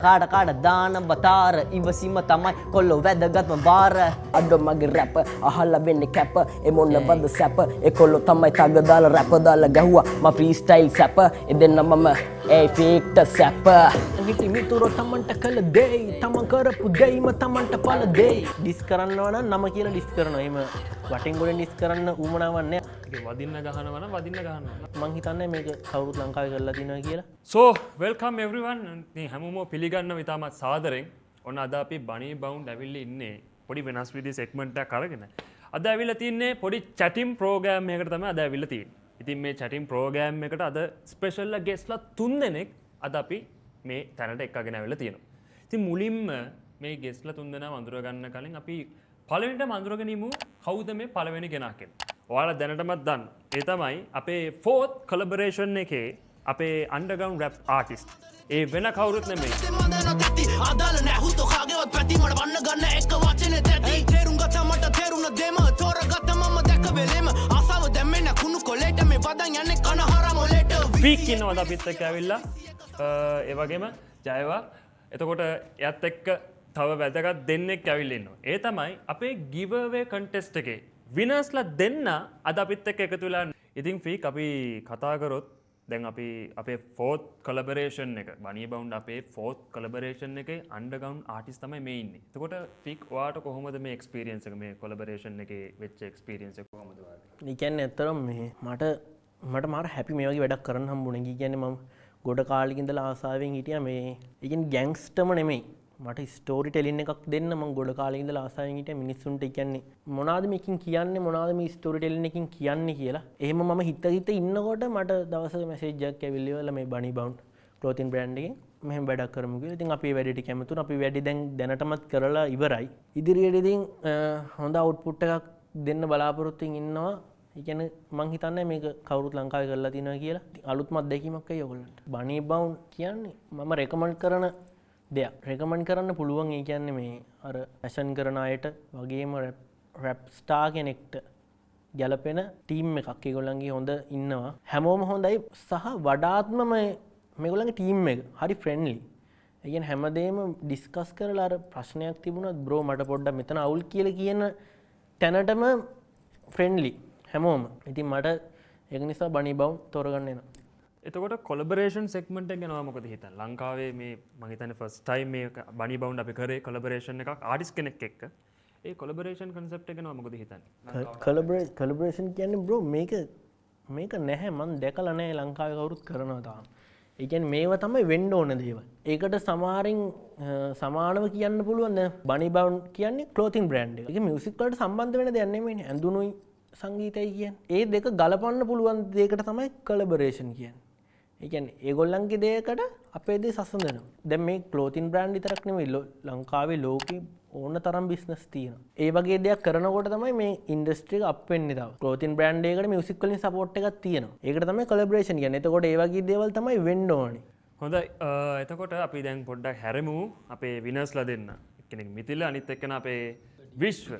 කාඩ දාන බතාර ඉවසීම තමයි කොල්ලෝ වැදගත්ම බාර අඩෝ මගේ රැප අහලා වෙන්නේ කැප ඒ මොන බඳ සැප ඒ කොල්ලෝ තමයි තග දාලා රැප දාලා ගැහුවා මා ෆ්‍රී ස්ටයිල් සැප එදෙන්න මම ඒ ෆේක්ට සැප හිටි මිතුරෝ තමන්ට කළ දෙයි තමන් කරපු දෙයිම තමන්ට පළ දෙයි ඩිස් කරනවා නම් නම කියලා ඩිස් කරනවා එහෙම වටින් ගොඩෙන් ඩිස් කරන්න උවමනාවක් නැහැ වදින්න ගහනවා නම් වදින්න ගහනවා මං හිතන්නේ මේක කවුරුත් ලංකාවේ කරලා තියෙනවා කියලා So welcome everyone මේ හැමෝම පිළිගන්නවා ඉතාමත් සාදරෙන් ඔන්න අද අපි බනී බවුන්ඩ් ඇවිල්ලා ඉන්නේ පොඩි වෙනස් විදිහේ සෙග්මන්ට් එකක් අරගෙන අද ඇවිල්ලා තින්නේ පොඩි chatting program එකකට තමයි අද ඇවිල්ලා තියෙන්නේ. ඉතින් මේ chatting program එකට අද ස්පෙෂල් ගෙස්ට්ලා 3 දෙනෙක් අද අපි මේ තැනට එක්කගෙන ඇවිල්ලා තියෙනවා. ඉතින් මුලින්ම මේ ගෙස්ට්ලා 3 දෙනා වඳුර ගන්න කලින් අපි පළවෙනිට වඳුරගෙන ඉමු කවුද මේ පළවෙනි කෙනා කියලා. ඔයාලා දැනටමත් දන්න. ඒ තමයි අපේ 4th collaboration එකේ අපේ underground rap artist. ඒ වෙන කවුරුත් නෙමෙයි. ආදාල නැහුතෝ කාගේවත් පැති මඩ වන්න ගන්න එක වචනේ තැති. තේරුම් ගත්තා මට තේරුණ දෙම තෝරගත්තා මම දැක වෙලෙම ආසාව දැම්මේ නැකුණු කොලේට මේ වදන් යන්නේ කන හරම ඔලේට. පීක් ඉන්නවද අපිත් එක්ක ඇවිල්ලා ඒ වගේම ජයවා. එතකොට එයත් එක්ක තව වැදගත් දෙන්නෙක් ඇවිල්ලා ඉන්නවා. ඒ තමයි අපේ giveaway contest එකේ විනර්ස්ලා දෙන්න අද අපිත් එක්ක එකතු වෙලා. ඉතින් ෆීක් අපි කතා කරොත් දැන් අපි අපේ 4th collaboration එක බනී බවුන්ඩ් අපේ 4th collaboration එකේ underground artist තමයි මේ ඉන්නේ. එතකොට ෆීක් ඔයාට කොහොමද මේ experience එක මේ collaboration එකේ වෙච්ච experience එක කොහොමද ඔයාලට? ඒ කියන්නේ ඇත්තටම මේ මට මාර හැපි මේ වගේ වැඩක් කරන්න හම්බුනේ. ඒ කියන්නේ මම ගොඩ කාලෙක ඉඳලා ආසාවෙන් හිටියා මේ ඒ කියන්නේ ගෑන්ග්ස්ටර්ම නෙමෙයි. මට ස්ටෝරි ටෙලින් එකක් දෙන්න මම ගොඩ කාලෙක ඉඳලා ආසාවෙන් හිටියා මිනිස්සුන්ට කියන්නේ මොනවාද මේකෙන් කියන්නේ මොනවාද මේ ස්ටෝරි ටෙලින් එකකින් කියන්නේ කියලා. එහෙම මම හිත ඉන්නකොට මට දවසක මැසේජ් එකක් ඇවිල්ලා මේ බනී බවුන්ඩ් ක්ලෝතින් බ්‍රෑන්ඩ් එකෙන් මෙහෙම වැඩක් කරමු කියලා. ඉතින් අපි මේ වැඩේට කැමතුණා. අපි වැඩි දැන් දැනටමත් කරලා ඉවරයි. ඉදිරියට ඉතින් හොඳ අවුට්පුට් එකක් දෙන්න බලාපොරොත්තු ඉන්නවා. ඒ කියන්නේ මං හිතන්නේ මේක කවුරුත් ලංකාවේ කරලා තියෙනවා කියලා. අලුත්ම අත්දැකීමක් වෙයි ඔයගොල්ලන්ට. බනී බවුන්ඩ් කියන්නේ මම රෙකමන්ඩ් කරන දෙයක්. රෙකමන්ඩ් කරන්න පුළුවන්. ඒ කියන්නේ මේ අර ෆැෂන් කරන අයට වගේම රැප් ස්ටාර් කෙනෙක්ට ගැලපෙන ටීම් එකක් ඒගොල්ලන්ගේ හොඳ ඉන්නවා. හැමෝම හොඳයි සහ වඩාත්ම මේගොල්ලන්ගේ ටීම් එක හරි ෆ්‍රෙන්ඩ්ලි. ඒ කියන්නේ හැමදේම ඩිස්කස් කරලා අර ප්‍රශ්නයක් තිබුණත් බ්‍රෝ මට පොඩ්ඩක් මෙතන අවුල් කියලා කියන තැනටම ෆ්‍රෙන්ඩ්ලි හැමෝම. ඉතින් මට ඒක නිසා බනී බවුන්ඩ් තෝරගන්න එනවා. එතකොට කොලබරේෂන් සෙග්මන්ට් එක ගැන මොකද හිතන්නේ? ලංකාවේ මේ මම හිතන්නේ ෆස්ට් ටයිම් මේ බනී බවුන්ඩ් අපි කරේ කොලබරේෂන් එකක් ආටිස්ට් කෙනෙක් එක්ක. ඒ කොලබරේෂන් කන්සෙප්ට් එක ගැන මොකද හිතන්නේ? කොලබරේෂන් කියන්නේ බ්‍රෝ මේක නැහැ මම දැකලා නැහැ ලංකාවේ කවුරුත් කරනවා තාම. ඒ කියන්නේ මේවා තමයි වෙන්න ඕන දේවල්. ඒකට සමානව කියන්න පුළුවන් දැන් බනී බවුන්ඩ් කියන්නේ ක්ලෝතින් බ්‍රෑන්ඩ් එක. ඒක මියුසික් වලට සම්බන්ධ වෙන දෙයක් නෙමෙයිනේ. ඇඳුනුයි සංගීතයි කියන්නේ. ඒ දෙක ගලපන්න පුළුවන් දෙයකට තමයි කොලබරේෂන් කියන්නේ. ඒ කියන්නේ ඒගොල්ලන්ගේ දෙයකට අපේ දේ සසඳනවා. දැන් මේ ක්ලෝතින් බ්‍රෑන්ඩ් විතරක් නෙමෙයි ලංකාවේ ලෝකේ ඕන තරම් බිස්නස් තියෙනවා. ඒ වගේ දෙයක් කරනකොට තමයි මේ ඉන්ඩස්ට්‍රි එක අප් වෙන්නේ තව. ක්ලෝතින් බ්‍රෑන්ඩ් එකකට මියුසික් වලින් සපෝට් එකක් තියෙනවා. ඒකට තමයි කොලැබොරේෂන් කියන්නේ. එතකොට ඒ වගේ දේවල් තමයි වෙන්න ඕනේ. හොඳයි. එතකොට අපි දැන් පොඩ්ඩක් හැරෙමු අපේ විනර්ස්ලා දෙන්න. එක්කෙනෙක් මිතිල අනිත් එක්කෙනා අපේ විශ්ව.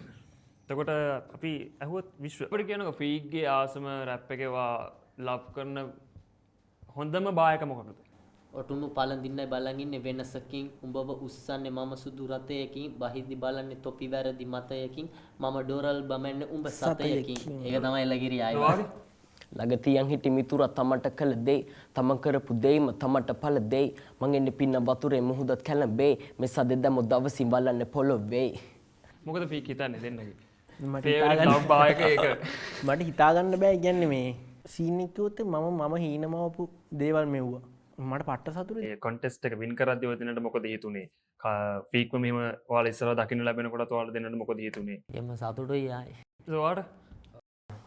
එතකොට අපි අහුවත් විශ්ව. අපිට කියනවා ෆීක්ගේ ආසම රැප් එකේවා ලව් කරන හොඳම බායක මොකක්ද? ඔටුනු පළඳින්නයි බලන් ඉන්නේ වෙනසකින් උඹව උස්සන්නේ මම සුදු රතයකින් බහිදි බලන්නේ තොපි වැරදි මතයකින් මම ඩොරල් බමන්නේ උඹ සතයකින්. ඒක තමයි එළගිරි ආයේ. ලගතියන් හිටි මිතුරා තමන්ට කළ දෙයි තමන් කරපු දෙයිම තමන්ට පළ දෙයි මං එන්නේ පින්න වතුරේ මුහුදත් කැළඹේ මේ සදෙදම දවසින් බලන්නේ පොළොවේ. මොකද ෆීක් හිතන්නේ දෙන්නගේ? මට හිතාගන්න බෑ. කියන්නේ මේ සීන් එක කිව්වොත් මම හීනමවපු දේවල් මෙව්වා. මට පට්ට සතුටුයි. ඒ කොන්ටෙස්ට් එක වින් කරද්දී ඔය දෙන්නට මොකද හිතුනේ? ෆීක්ම මෙහෙම ඔයාලා ඉස්සරහ දකින්න ලැබෙනකොට ඔයාලා දෙන්නට මොකද හිතුනේ? එම සතුටුයි ආයේ. ඔයාට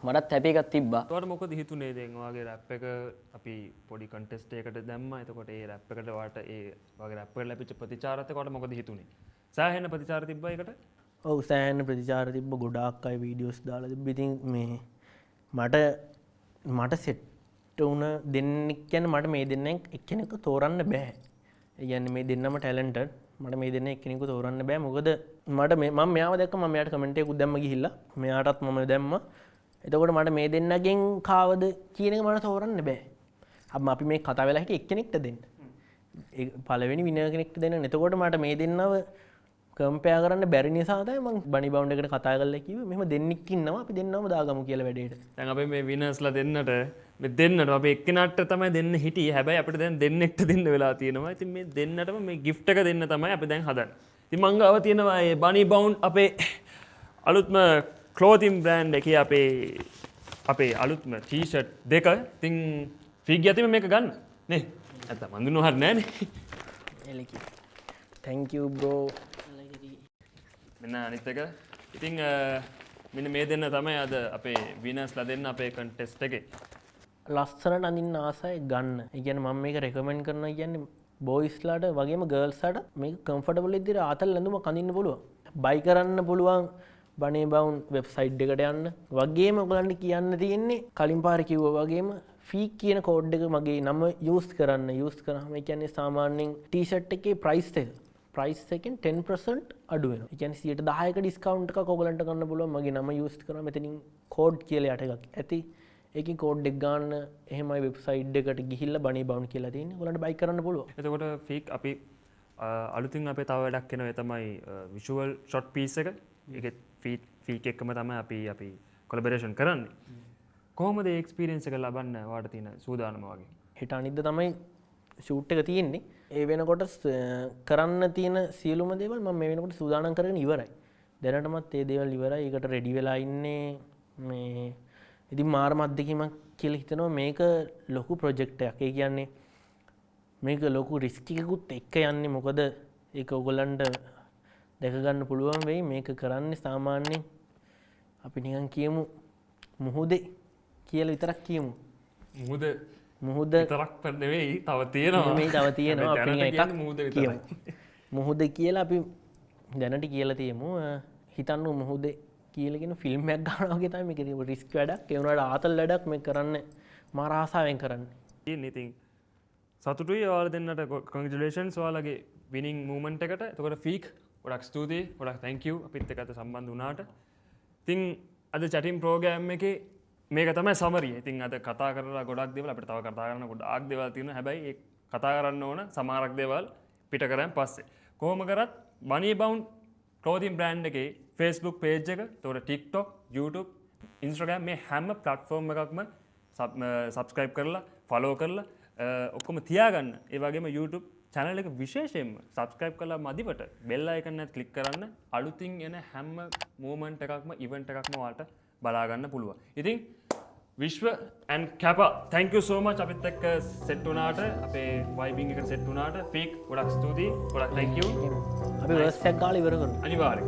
මටත් හැපි එකක් තිබ්බා. ඔයාට මොකද හිතුනේ දැන් ඔයාගේ රැප් එක අපි පොඩි කොන්ටෙස්ට් එකකට දැම්මා. එතකොට ඒ රැප් එකට ඔයාට ඒ ඔයාගේ රැප් එකට ලැබිච්ච ප්‍රතිචාරات එක්ක ඔයාට මොකද හිතුනේ? සෑහෙන ප්‍රතිචාර තිබ්බා ඒකට? ඔව් සෑහෙන ප්‍රතිචාර තිබ්බ. ගොඩාක් අය වීඩියෝස් දාලා තිබ්බ. ඉතින් මේ මට සෙට් වුණ දෙන්නෙක් කියන්නේ මට මේ දෙන්නෙන් එක්කෙනෙක්ව තෝරන්න බෑ. ඒ කියන්නේ මේ දෙන්නම ටැලන්ටඩ්. මට මේ දෙන්න එක්කෙනෙක්ව තෝරන්න බෑ. මොකද මට මම මෙයාව දැක්ක මම මෙයාට කමෙන්ට් එකක් දැම්ම ගිහිල්ලා මෙයාටත් මම දැම්මා. එතකොට මට මේ දෙන්නගෙන් කාවද කියන එක මට තෝරන්න බෑ. අපි මේ කතා වෙලා හිටියේ එක්කෙනෙක්ට දෙන්න. පළවෙනි විනර් කෙනෙක්ට දෙන්න. එතකොට මට මේ දෙන්නව කම්පෙයාර් කරන්න බැරි නිසා තමයි මම බනි බවුන්ඩ් එකට කතා කරලා කිව්වේ මෙහෙම දෙන්නෙක් ඉන්නවා අපි දෙන්නම දාගමු කියලා වැඩේට. දැන් අපි මේ විනර්ස්ලා දෙන්නට මේ දෙන්නට අපි එක්කෙනාට තමයි දෙන්න හිටියේ. හැබැයි අපිට දැන් දෙන්නෙක්ට දෙන්න වෙලා තියෙනවා. ඉතින් මේ දෙන්නටම මේ gift එක දෙන්න තමයි අපි දැන් හදන්නේ. ඉතින් මං ගාව තියෙනවා මේ බනි බවුන්ඩ් අපේ අලුත්ම clothing brand එකේ අපේ අලුත්ම t-shirt දෙක. ඉතින් ෆී ගියතිම මේක ගන්න. නේ? නැත්නම් මන් දුන්නු හරිය නෑනේ. එලකි. thank you bro. මෙන්න අනිත් එක. ඉතින් මෙන්න මේ දෙන්න තමයි අද අපේ විනර්ස්ලා දෙන්න අපේ contest එකේ. ලස්සනට අඳින්න ආසයි ගන්න. ඒ කියන්නේ මම මේක රෙකමෙන්ඩ් කරනවා කියන්නේ බොයිස්ලාට වගේම ගර්ල්ස්ලාට මේක කම්ෆර්ටබල් විදිහට ආතල් ඇඳුමක් අඳින්න පුළුවන්. බයි කරන්න පුළුවන් බනේ බවුන් වෙබ්සයිට් එකට යන්න. වගේම ඔයගලන්ට කියන්න තියෙන්නේ කලින් පාර කිව්වා වගේම ෆී කියන කෝඩ් එක මගේ නම යූස් කරන්න. යූස් කරාම ඒ කියන්නේ සාමාන්‍යයෙන් ටී-ෂර්ට් එකේ ප්‍රයිස් එකෙන් 10% අඩු වෙනවා. ඒ කියන්නේ 10%ක ඩිස්කවුන්ට් එකක් ඔයගලන්ට ගන්න පුළුවන් මගේ නම යූස් කරාම. මෙතනින් කෝඩ් කියලා යට එකක් ඇති. ඒකේ කෝඩ් එක ගන්න එහෙමයි වෙබ්සයිට් එකට ගිහිල්ලා බනී බවුන් කියලා තියෙන්නේ. ඔයගලන්ට බයි කරන්න පුළුවන්. එතකොට ෆීක් අපි අලුතින් අපේ තව වැඩක් එනවා. ඒ තමයි විෂුවල් ෂොට් පීස් එක. ඒකෙත් ෆීක් එක්කම තමයි අපි කොලැබොරේෂන් කරන්නේ. කොහොමද ඒ එක්ස්පීරියන්ස් එක ලබන්න වාට තියෙන සූදානම වගේ? හෙට අනිද්දා තමයි ෂූට් එක තියෙන්නේ. ඒ වෙනකොට කරන්න තියෙන සියලුම දේවල් මම මේ වෙනකොට සූදානම් කරගෙන ඉවරයි. දැනටමත් ඒ දේවල් ඉවරයි. ඒකට රෙඩි වෙලා ඉන්නේ මේ ඉතින් මාරම අත්දැකීමක් කියලා හිතනවා. මේක ලොකු ප්‍රොජෙක්ට් එකක්. ඒ කියන්නේ මේක ලොකු රිස්ක් එකකුත් එක්ක යන්නේ. මොකද ඒක ඔයගලන්ට දැක ගන්න පුළුවන් වෙයි. මේක කරන්නේ සාමාන්‍යයෙන් අපි නිකන් කියමු මුහුදේ කියලා විතරක් කියමු. මුහුද විතරක් නෙවෙයි තව තියෙනවා. මේ තව තියෙනවා අපි එකක් මුහුද විතරයි. මුහුද කියලා අපි දැනට කියලා තියමු. හිතන්න මුහුදේ කියලා කියන ෆිල්ම් එකක් ගන්නවා වගේ තමයි මේක. රිස්ක් වැඩක්. ඒ වුණාට ආතල් වැඩක් මේක කරන්න මාර ආසාවෙන් කරන්නේ. ඉතින් සතුටුයි ඔයාලා දෙන්නට congratulations ඔයාලගේ winning movement එකට. එතකොට ෆීක් ගොඩක් ස්තුතියි. ගොඩක් thank you අපිත් එක්ක අද සම්බන්ධ වුණාට. ඉතින් අද chatting program එකේ මේක තමයි සමරිය. ඉතින් අද කතා කරලා ගොඩක් දේවල් අපිට තව කතා කරන්න ගොඩාක් දේවල් තියෙනවා. හැබැයි ඒ කතා කරන්න ඕන සමහරක් දේවල් පිට කරන් පස්සේ. කොහොම කරත් බනී බවුන්ඩ් clothing brand එකේ Facebook page එක, එතකොට TikTok, YouTube, Instagram මේ හැම platform එකක්ම subscribe කරලා follow කරලා ඔක්කොම තියාගන්න. ඒ වගේම YouTube channel එක විශේෂයෙන්ම subscribe කරලා මදිවට bell icon එක click කරන්න. අලුතින් එන හැම movement එකක්ම event එකක්ම ඔයාලට බලා ගන්න පුළුවන්. ඉතින් විශ්ව and Kappa thank you so much අපිත් එක්ක set වුණාට අපේ vibing එකට set වුණාට ෆීක් ගොඩක් ස්තුතියි. ගොඩක් thank you. අපි වර්ස් එකක් ගාලා ඉවර කරමු. අනිවාර්යෙන්.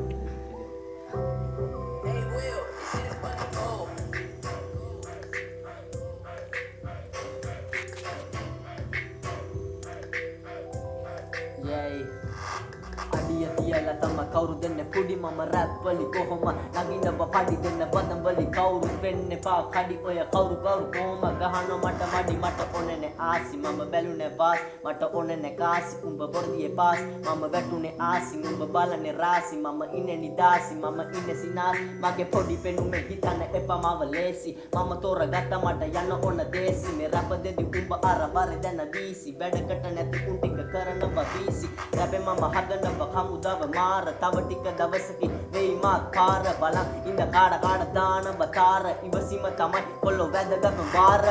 අඩිය තියලා තම කවුරු දෙන්න පුඩි මම රැප් වලි කොහොම නගිනව පඩි දෙන්න බදම් වලි කවුරු වෙන්න පා කඩි ඔය කවුරු කොහොම ගහන මට මඩි මට ඕනේ ආසි මම බැලුනේ වාස් මට ඕනේ කාසි උඹ බොර්දියේ පාස් මම වැටුනේ ආසි උඹ බලන්නේ රාසි මම ඉන්නේ නිදාසි මම ඉන්නේ සිනාස් මගේ පොඩි පෙනුමේ හිතන්න එපා මව ලේසි මම තෝරගත්ත මට යන්න ඕන දේසි මේ රැප දෙදි උඹ අර බරේ දැන බීසි වැඩකට නැති උන් ටික කරනවා බීසි රැපේ මම හදනවා කමුදව මාර තව ටික දවසකින් වෙයි මා පාර බලන් ඉඳ කාඩ දාන බතාර ඉවසීම තමයි කොල්ලෝ වැදගත්ම වාර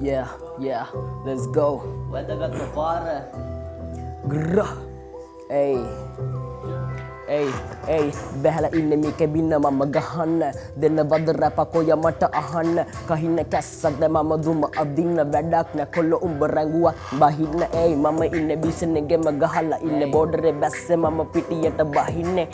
Yeah, let's go. වැදගත්ම වාර Hey, බැහැලා ඉන්නේ මේ කැබින්න මම ගහන්න දෙන්න වද රැපක් ඔය මට අහන්න කහින්න කැස්සක්ද මම දුම අදින්න වැඩක් නැ කොල්ල උඹ රැඟුවත් බහින්න මම ඉන්නේ බිෂන් එකෙම ගහලා ඉන්නේ බෝඩරේ බැස්සේ මම පිටියට බහින්නේ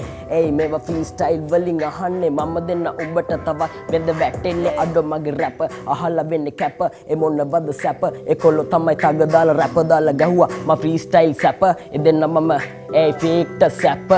මේවා ෆ්‍රී ස්ටයිල් වලින් අහන්නේ මම දෙන්න උඹට තවත් වෙද වැටෙන්නේ අඩෝ මගේ රැප අහලා වෙන්නේ කැප මොන වද සැප කොල්ල තමයි තග දාලා රැප දාලා ගැහුවා මම ෆ්‍රී ස්ටයිල් සැප දෙන්න මම ඒ ෆීක්ට සැප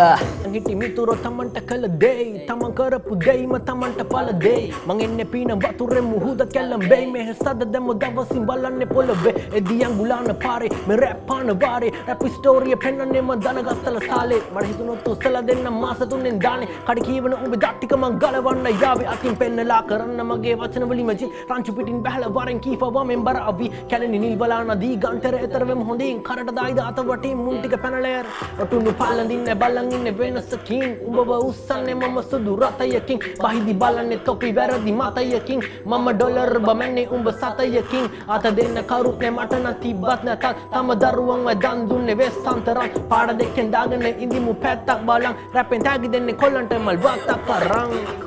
හිටි මිතුරෝ තමන්ට කළ දෙයි තමන් කරපු දෙයිම තමන්ට පල දෙයි මං එන්නේ පීන වතුරෙන් මුහුද කැල්ලම්බෙයි මෙහෙ සද දැම්ම දවසින් බලන්නේ පොළවේ එදියන් ගුලාන පාරේ මේ රැප් පාන වාරේ රැප් ස්ටෝරිය පෙන්නන්නේ මං දනගස්තල සාලේ මට හිතුනොත් උස්සලා දෙන්න මාස තුනෙන් දානේ කඩ කීවන උඹේ දත් ටික මං ගලවන්න යාවේ අතින් පෙන්නලා කරන්න මගේ වචන වලින් මජින් රංචු පිටින් බහලා වරෙන් කීපවා මෙන් බර අවි කැලණි නිල් බලාන දී ගන්තර එතර වෙම හොඳින් කරට දායිද අත වටින් මුන් ටික පැනලා යර ඔටුනු පල්ලඳින්න බලන් ඉන්නේ වෙනසකින් උඹව උස්සන්නේ මම සුදු රතයකින් බහිදි බලන්නේ තොපි වැරදි මතයකින් මම ඩොලර් බමන්නේ උඹ සතයකින් අත දෙන්න කවුරුත් නෑ මට නම් තිබ්බත් නැතත් තම දරුවන්ව දන් දුන්නේ වෙස්සන්තරන් පාඩ දෙකෙන් දාගෙන ඉඳිමු පැත්තක් බලන් රැපෙන් තෑගි දෙන්නේ කොල්ලන්ට මල් වත්තක් කරන්